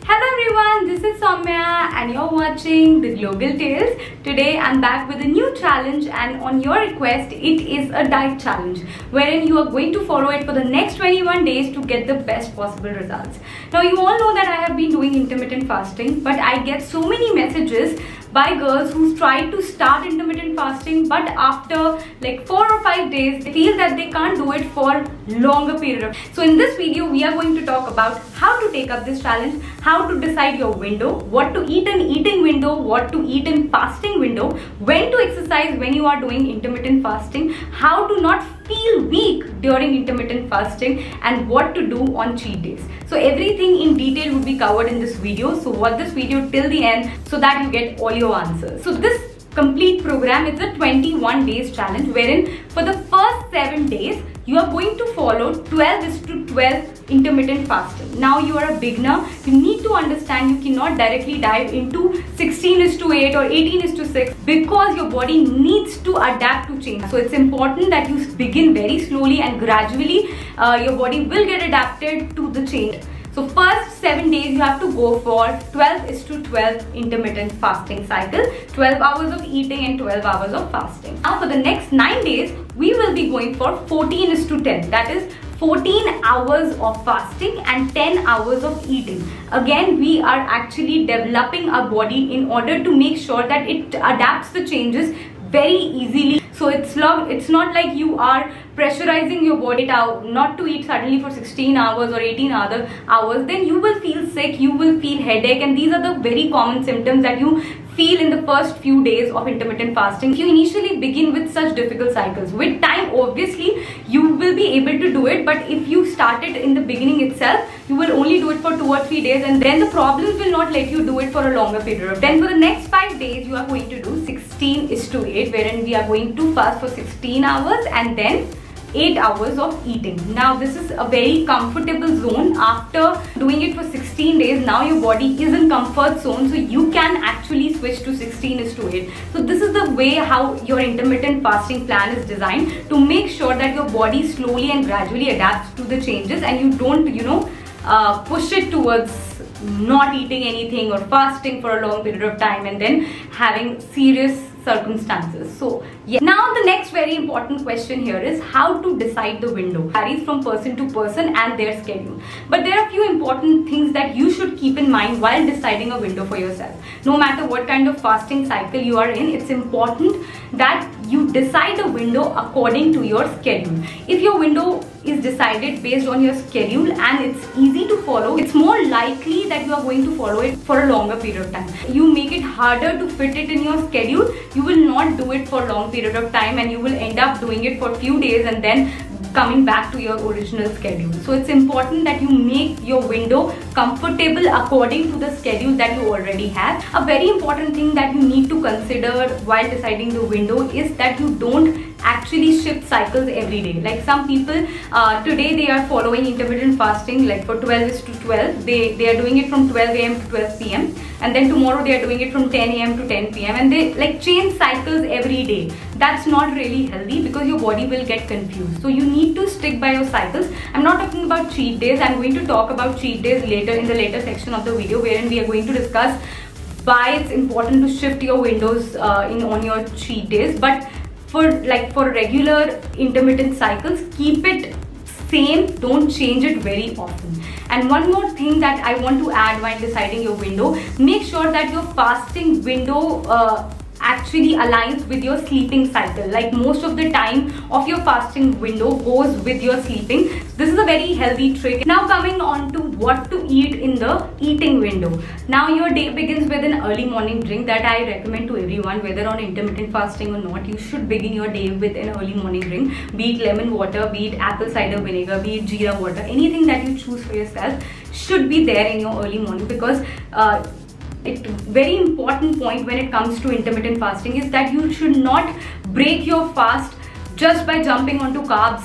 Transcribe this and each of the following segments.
Hello everyone, this is Somya and you're watching The Global Tales. Today I'm back with a new challenge, and on your request it is a diet challenge wherein you are going to follow it for the next 21 days to get the best possible results. Now you all know that I have been doing intermittent fasting, but I get so many messages by girls who tried to start intermittent fasting, but after like 4 or 5 days they feel that they can't do it for longer period of time. So in this video we are going to talk about how to take up this challenge, how to decide your window, what to eat in eating window, what to eat in fasting window, when to exercise when you are doing intermittent fasting, how to not feel weak during intermittent fasting, and what to do on cheat days. So everything in detail will be covered in this video, so watch this video till the end so that you get all your answers. So this complete program is a 21 days challenge wherein for the first 7 days you are going to follow 12:12 intermittent fasting. Now you are a beginner, you need to understand you cannot directly dive into 16:8 or 18:6 because your body needs to adapt to change. So it's important that you begin very slowly and gradually your body will get adapted to the change. So first 7 days you have to go for 12:12 intermittent fasting cycle, 12 hours of eating and 12 hours of fasting. Now for the next 9 days we will be going for 14:10, that is 14 hours of fasting and 10 hours of eating. Again, we are actually developing our body in order to make sure that it adapts the changes very easily. So it's not like you are pressurizing your body not to eat suddenly for 16 hours or 18 other hours. Then you will feel sick, you will feel headache, and these are the very common symptoms that you feel in the first few days of intermittent fasting. If you initially begin with such difficult cycles, with time obviously you will be able to do it, but if you start it in the beginning itself, you will only do it for 2 or 3 days, and then the problems will not let you do it for a longer period of time. Then for the next 5 days you are going to do 16:8, wherein we are going to fast for 16 hours and then 8 hours of eating. Now this is a very comfortable zone. After doing it for 16 days, now your body is in comfort zone, so you can actually switch to 16:8. So this is the way how your intermittent fasting plan is designed, to make sure that your body slowly and gradually adapts to the changes and you don't push it towards not eating anything or fasting for a long period of time and then having serious circumstances. So yeah. Now the next very important question here is how to decide the window. It varies from person to person and their schedule, but there are a few important things that you should keep in mind while deciding a window for yourself. No matter what kind of fasting cycle you are in, it's important that you decide a window according to your schedule. If your window is decided based on your schedule and it's easy to follow, it's more likely that you are going to follow it for a longer period of time. You make it harder to fit it in your schedule, you will not do it for a long period of time and you will end up doing it for a few days and then coming back to your original schedule. So it's important that you make your window comfortable according to the schedule that you already have. A very important thing that you need to consider while deciding the window is that you don't actually shift cycles every day. Like some people today they are following intermittent fasting like for 12:12. They are doing it from 12 AM to 12 PM, and then tomorrow they are doing it from 10 AM to 10 PM, and they like change cycles every day. That's not really healthy because your body will get confused. So you need to stick by your cycles. I'm not talking about cheat days. I'm going to talk about cheat days later in the later section of the video, wherein we are going to discuss why it's important to shift your windows on your cheat days. But for regular intermittent cycles, keep it same, don't change it very often. And one more thing that I want to add while deciding your window, make sure that your fasting window actually aligns with your sleeping cycle. Like most of the time of your fasting window goes with your sleeping. This is a very healthy trick. Now coming on to what to eat in the eating window. Now your day begins with an early morning drink that I recommend to everyone, whether on intermittent fasting or not. You should begin your day with an early morning drink, be it lemon water, be it apple cider vinegar, be it jeera water. Anything that you choose for yourself should be there in your early morning, because it's very important point when it comes to intermittent fasting is that you should not break your fast just by jumping onto carbs,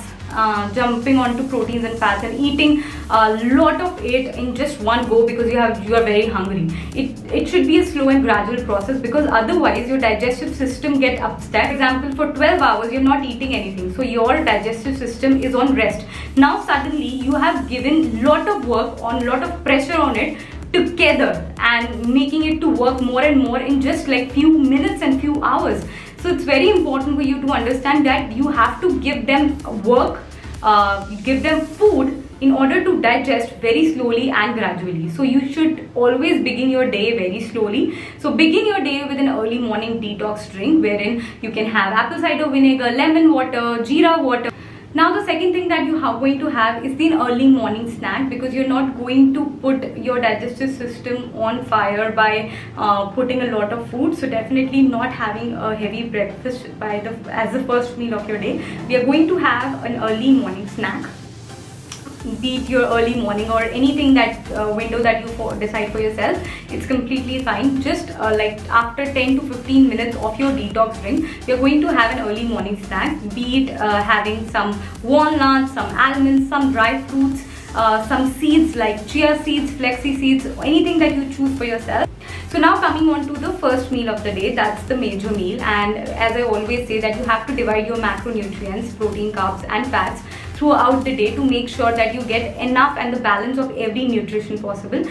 jumping onto proteins and fats and eating a lot of it in just one go because you are very hungry. It should be a slow and gradual process, because otherwise your digestive system gets upset. For example, for 12 hours you're not eating anything, so your digestive system is on rest. Now suddenly you have given lot of work on, lot of pressure on it together and making it to work more and more in just like few minutes and few hours. So it's very important for you to understand that you have to give them work, give them food in order to digest very slowly and gradually. So you should always begin your day very slowly. So begin your day with an early morning detox drink wherein you can have apple cider vinegar, lemon water, jeera water. Now the second thing that you are going to have is the early morning snack, because you're not going to put your digestive system on fire by putting a lot of food. So definitely not having a heavy breakfast as the first meal of your day. We are going to have an early morning snack. Be it your early morning or anything that window that you decide for yourself, it's completely fine. Just like after 10 to 15 minutes of your detox drink, you're going to have an early morning snack, be it having some walnuts, some almonds, some dry fruits, some seeds like chia seeds, flax seeds, anything that you choose for yourself. So now coming on to the first meal of the day, that's the major meal. And as I always say, that you have to divide your macronutrients, protein, carbs and fats throughout the day to make sure that you get enough and the balance of every nutrition possible.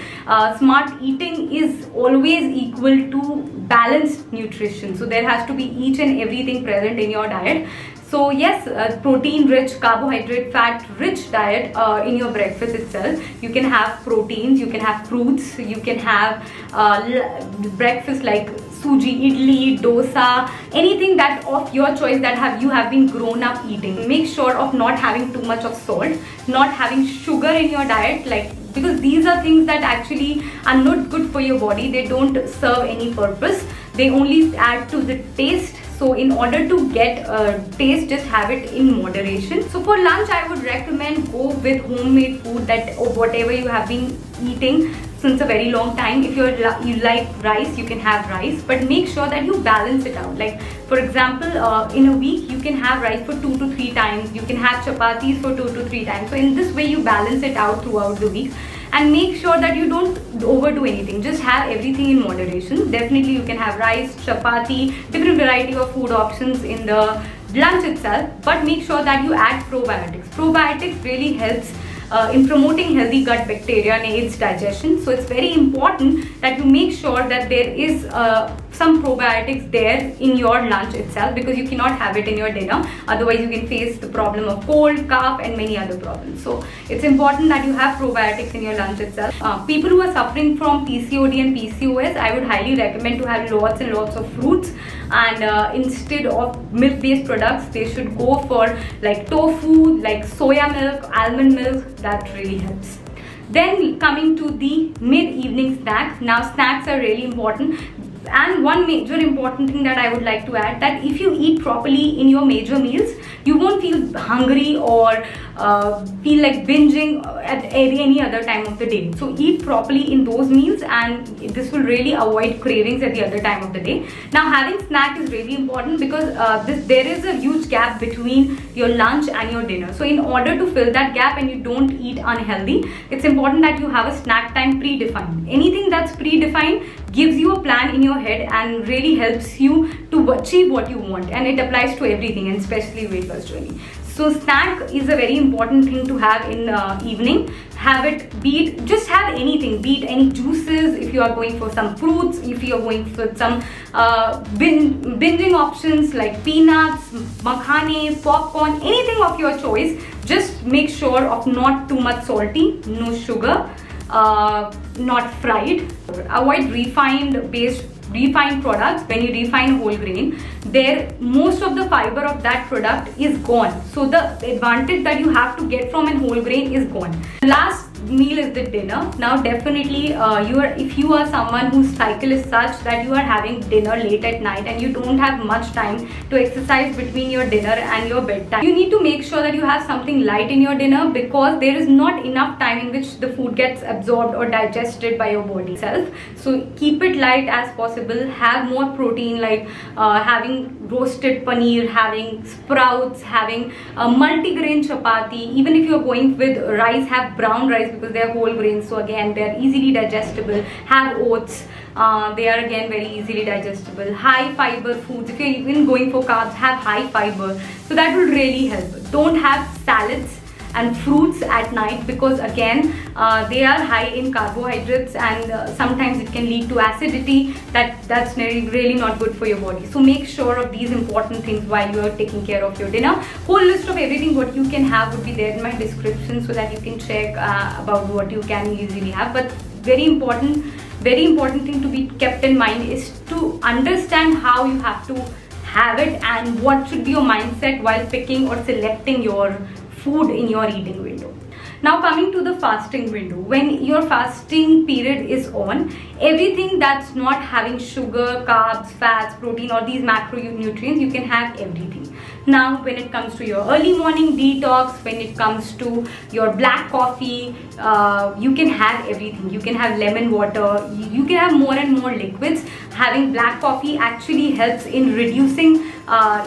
Smart eating is always equal to balanced nutrition. So there has to be each and everything present in your diet. So yes, protein rich, carbohydrate, fat rich diet in your breakfast itself. You can have proteins, you can have fruits, you can have breakfast like Suji, Idli, Dosa, anything that of your choice that you have been grown up eating. Make sure of not having too much of salt, not having sugar in your diet, because these are things that actually are not good for your body. They don't serve any purpose. They only add to the taste. So in order to get taste, just have it in moderation. So for lunch, I would recommend go with homemade food or whatever you have been eating since a very long time. If you like rice, you can have rice, but make sure that you balance it out. Like for example, in a week you can have rice for 2 to 3 times. You can have chapatis for 2 to 3 times. So in this way you balance it out throughout the week. And make sure that you don't overdo anything. Just have everything in moderation. Definitely you can have rice, chapati, different variety of food options in the lunch itself. But make sure that you add probiotics. Probiotics really helps in promoting healthy gut bacteria and aids digestion. So it's very important that you make sure that there is some probiotics there in your lunch itself, because you cannot have it in your dinner. Otherwise you can face the problem of cold, cough and many other problems. So it's important that you have probiotics in your lunch itself. People who are suffering from PCOD and PCOS, I would highly recommend to have lots and lots of fruits. And instead of milk-based products, they should go for like tofu, like soya milk, almond milk. That really helps. Then coming to the mid-evening snack. Now snacks are really important. And one major important thing that I would like to add, that if you eat properly in your major meals, you won't feel hungry or feel like binging at any other time of the day. So eat properly in those meals, and this will really avoid cravings at the other time of the day. Now having snack is really important, because there is a huge gap between your lunch and your dinner. So in order to fill that gap and you don't eat unhealthy, it's important that you have a snack time predefined. Anything that's predefined gives you a plan in your head and really helps you to achieve what you want, and it applies to everything, and especially weight loss journey. So snack is a very important thing to have in evening. Have it, just have anything, be it any juices, if you are going for some fruits, if you are going for some binging options like peanuts, makhane, popcorn, anything of your choice. Just make sure of not too much salty, no sugar, not fried. Avoid refined products. When you refine whole grain, most of the fiber of that product is gone. So the advantage that you have to get from a whole grain is gone. Last meal is the dinner. Now definitely if you are someone whose cycle is such that you are having dinner late at night and you don't have much time to exercise between your dinner and your bedtime, you need to make sure that you have something light in your dinner, because there is not enough time in which the food gets absorbed or digested by your body itself. So keep it light as possible. Have more protein, like having roasted paneer, having sprouts, having a multi-grain chapati. Even if you're going with rice, have brown rice, because they are whole grains, so again they are easily digestible. Have oats, they are again very easily digestible. High fiber foods, if you're even going for carbs, have high fiber, so that will really help. Don't have salads and fruits at night, because again they are high in carbohydrates, and sometimes it can lead to acidity. That's really not good for your body. So make sure of these important things while you are taking care of your dinner. Whole list of everything what you can have would be there in my description, so that you can check about what you can easily have. But very important thing to be kept in mind is to understand how you have to have it and what should be your mindset while picking or selecting your food in your eating window. Now coming to the fasting window, when your fasting period is on, everything that's not having sugar, carbs, fats, protein, or these macronutrients, you can have everything. Now when it comes to your early morning detox, when it comes to your black coffee, you can have everything. You can have lemon water, you can have more and more liquids. Having black coffee actually helps in reducing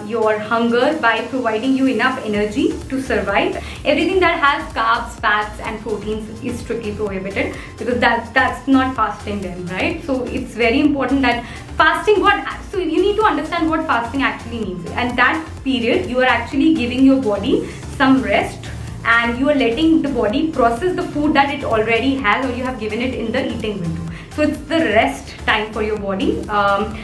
your hunger by providing you enough energy to survive. Everything that has carbs, fats and proteins is strictly prohibited, because that's not fasting then, right? So it's very important that fasting, so you need to understand what fasting actually means. And that period you are actually giving your body some rest, and you are letting the body process the food that it already has, or you have given it in the eating window. So it's the rest time for your body.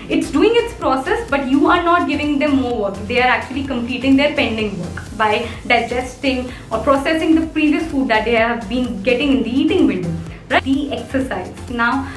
It's doing its process, but you are not giving them more work. They are actually completing their pending work by digesting or processing the previous food that they have been getting in the eating window, right? The exercise. Now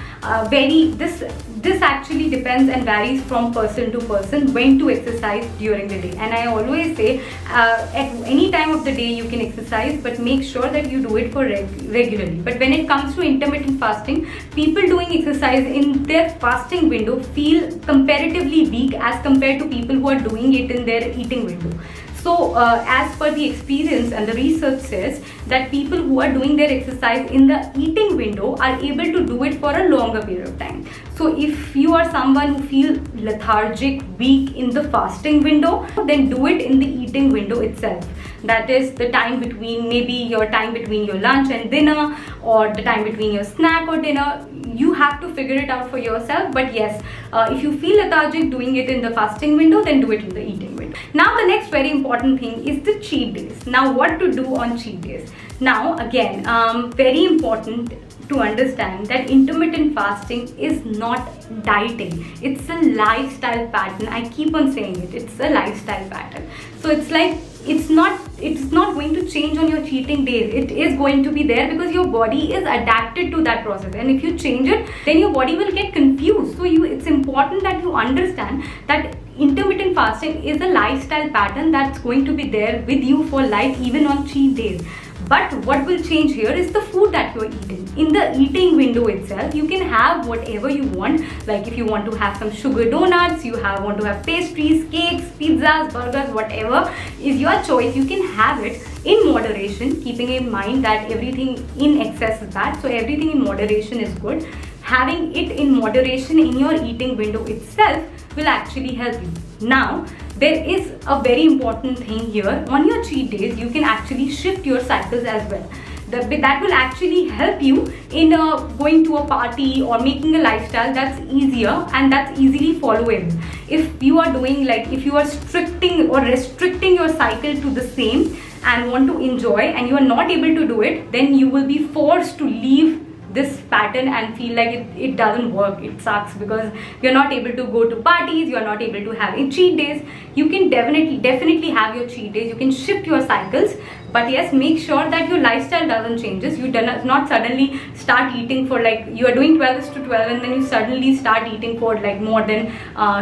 this actually depends and varies from person to person when to exercise during the day. And I always say at any time of the day you can exercise, but make sure that you do it for regularly. But when it comes to intermittent fasting, people doing exercise in their fasting window feel comparatively weak as compared to people who are doing it in their eating window. So as per the experience, and the research says that people who are doing their exercise in the eating window are able to do it for a longer period of time. So if you are someone who feels lethargic, weak in the fasting window, then do it in the eating window itself. That is the time between, maybe your time between your lunch and dinner, or the time between your snack or dinner. You have to figure it out for yourself. But yes, if you feel lethargic doing it in the fasting window, then do it in the eating window. Now the next very important thing is the cheat days. Now what to do on cheat days? Now again, very important to understand that intermittent fasting is not dieting. It's a lifestyle pattern. I keep on saying it. It's a lifestyle pattern. So it's like, it's not going to change on your cheating days. It is going to be there because your body is adapted to that process, and if you change it, then your body will get confused. So it's important that you understand that intermittent fasting is a lifestyle pattern that's going to be there with you for life, even on cheat days. But what will change here is the food that you're eating. In the eating window itself, you can have whatever you want. Like if you want to have some sugar donuts, want to have pastries, cakes, pizzas, burgers, whatever is your choice. You can have it in moderation, keeping in mind that everything in excess is bad. So everything in moderation is good. Having it in moderation in your eating window itself will actually help you. Now, there is a very important thing here. On your cheat days, you can actually shift your cycles as well. That will actually help you in going to a party or making a lifestyle that's easier and that's easily followable. If you are doing, like, if you are restricting your cycle to the same and want to enjoy, and you are not able to do it, then you will be forced to leave this pattern and feel like it doesn't work. It sucks because you're not able to go to parties, you're not able to have cheat days. You can definitely have your cheat days. You can shift your cycles, but yes, make sure that your lifestyle doesn't changes. You do not suddenly start eating for, like, you are doing 12 to 12 and then you suddenly start eating for like more than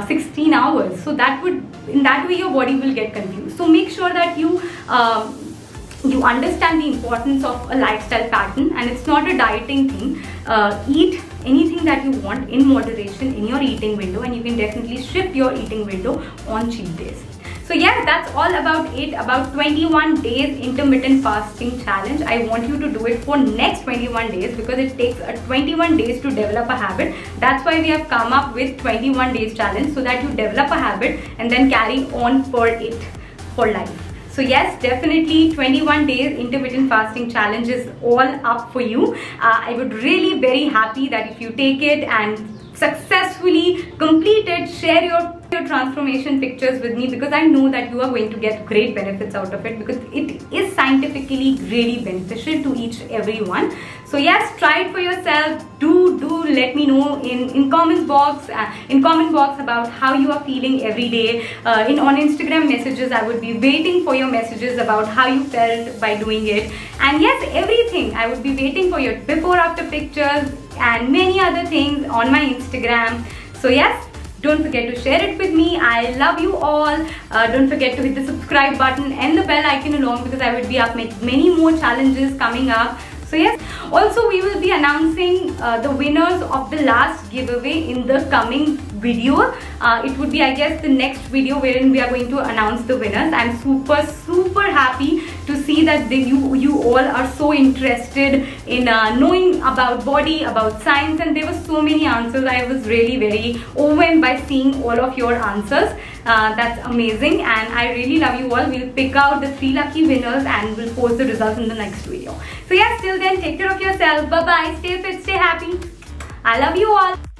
16 hours. So in that way your body will get confused. So make sure that you understand the importance of a lifestyle pattern, and it's not a dieting thing. Eat anything that you want in moderation in your eating window, and you can definitely shift your eating window on cheat days. So yes, that's all about 21 days intermittent fasting challenge. I want you to do it for next 21 days because it takes 21 days to develop a habit. That's why we have come up with 21 days challenge, so that you develop a habit and then carry on for it for life. So yes, definitely 21 days intermittent fasting challenge is all up for you. I would really very happy that if you take it and successfully complete it, share your your transformation pictures with me, because I know that you are going to get great benefits out of it, because it is scientifically really beneficial to each everyone. So yes, try it for yourself. Do let me know in comment box about how you are feeling every day. On Instagram messages, I would be waiting for your messages about how you felt by doing it. And yes, everything, I would be waiting for your before after pictures and many other things on my Instagram. So yes, don't forget to share it with me. I love you all. Don't forget to hit the subscribe button and the bell icon along, because I would be up with many more challenges coming up. So yes, also we will be announcing the winners of the last giveaway in the coming video. It would be, I guess, the next video wherein we are going to announce the winners. I'm super happy to see that you all are so interested in knowing about body, about science, and there were so many answers. I was really very overwhelmed by seeing all of your answers. That's amazing, and I really love you all. We'll pick out the 3 lucky winners and we'll post the results in the next video. So yes, till then, take care of yourself. Bye bye. Stay fit, stay happy. I love you all.